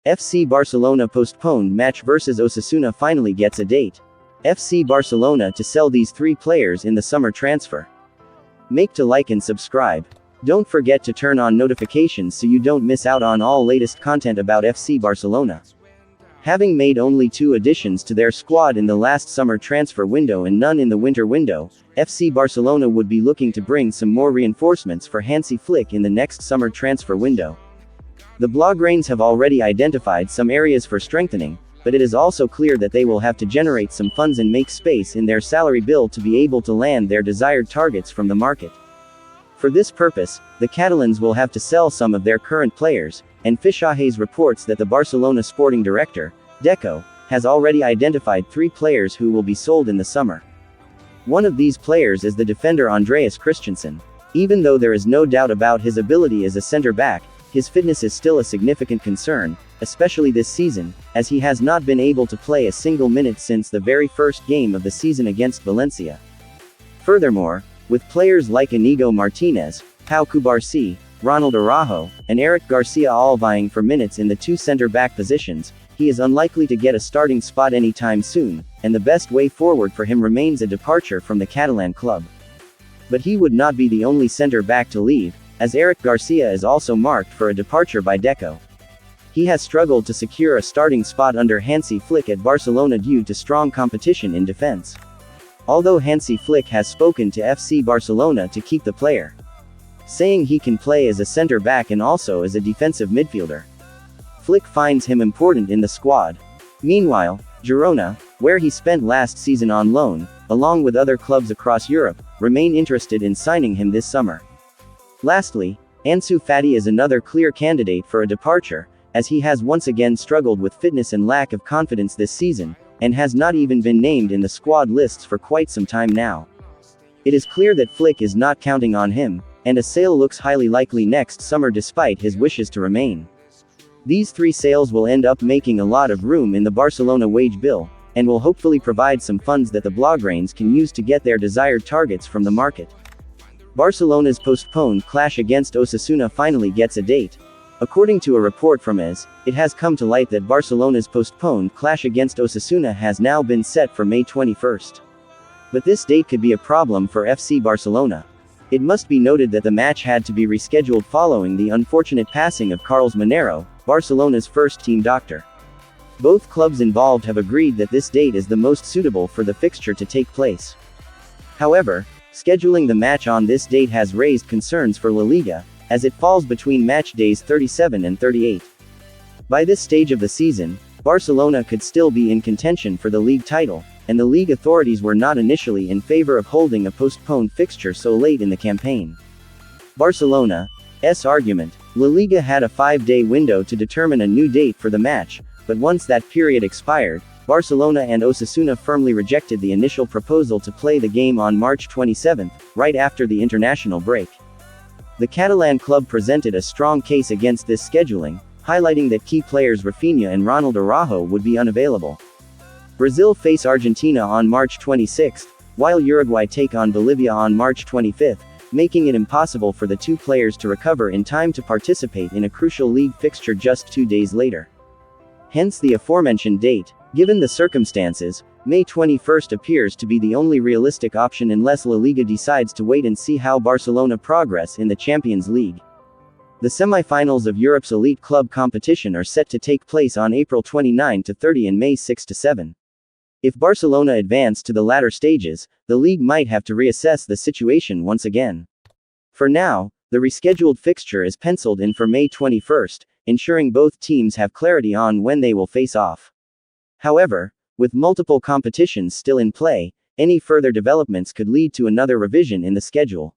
FC Barcelona postponed match versus Osasuna finally gets a date. FC Barcelona to sell these 3 players in the summer transfer. Make to like and subscribe. Don't forget to turn on notifications so you don't miss out on all latest content about FC Barcelona. Having made only 2 additions to their squad in the last summer transfer window and none in the winter window, FC Barcelona would be looking to bring some more reinforcements for Hansi Flick in the next summer transfer window. The Blaugranes have already identified some areas for strengthening, but it is also clear that they will have to generate some funds and make space in their salary bill to be able to land their desired targets from the market. For this purpose, the Catalans will have to sell some of their current players, and Fichajes reports that the Barcelona sporting director, Deco, has already identified 3 players who will be sold in the summer. One of these players is the defender Andreas Christensen. Even though there is no doubt about his ability as a center-back, his fitness is still a significant concern, especially this season, as he has not been able to play a single minute since the very first game of the season against Valencia. Furthermore, with players like Inigo Martinez, Pau Cubarsí, Ronald Araujo, and Eric Garcia all vying for minutes in the 2 center-back positions, he is unlikely to get a starting spot anytime soon, and the best way forward for him remains a departure from the Catalan club. But he would not be the only center-back to leave, as Eric Garcia is also marked for a departure by Deco. He has struggled to secure a starting spot under Hansi Flick at Barcelona due to strong competition in defense. Although Hansi Flick has spoken to FC Barcelona to keep the player, saying he can play as a center-back and also as a defensive midfielder. Flick finds him important in the squad. Meanwhile, Girona, where he spent last season on loan, along with other clubs across Europe, remain interested in signing him this summer. Lastly, Ansu Fati is another clear candidate for a departure, as he has once again struggled with fitness and lack of confidence this season, and has not even been named in the squad lists for quite some time now. It is clear that Flick is not counting on him, and a sale looks highly likely next summer despite his wishes to remain. These 3 sales will end up making a lot of room in the Barcelona wage bill, and will hopefully provide some funds that the Blaugranes can use to get their desired targets from the market. Barcelona's postponed clash against Osasuna finally gets a date. According to a report from AS, it has come to light that Barcelona's postponed clash against Osasuna has now been set for May 21st. But this date could be a problem for FC Barcelona. It must be noted that the match had to be rescheduled following the unfortunate passing of Carles Monero, Barcelona's first-team doctor. Both clubs involved have agreed that this date is the most suitable for the fixture to take place. However, scheduling the match on this date has raised concerns for La Liga, as it falls between match days 37 and 38. By this stage of the season, Barcelona could still be in contention for the league title, and the league authorities were not initially in favor of holding a postponed fixture so late in the campaign. Barcelona's argument: La Liga had a 5-day window to determine a new date for the match, but once that period expired, Barcelona and Osasuna firmly rejected the initial proposal to play the game on March 27, right after the international break. The Catalan club presented a strong case against this scheduling, highlighting that key players Raphinha and Ronald Araujo would be unavailable. Brazil face Argentina on March 26, while Uruguay take on Bolivia on March 25, making it impossible for the 2 players to recover in time to participate in a crucial league fixture just 2 days later. Hence the aforementioned date. Given the circumstances, May 21st appears to be the only realistic option unless La Liga decides to wait and see how Barcelona progress in the Champions League. The semi-finals of Europe's elite club competition are set to take place on April 29 to 30 and May 6 to 7. If Barcelona advance to the latter stages, the league might have to reassess the situation once again. For now, the rescheduled fixture is penciled in for May 21st, ensuring both teams have clarity on when they will face off. However, with multiple competitions still in play, any further developments could lead to another revision in the schedule.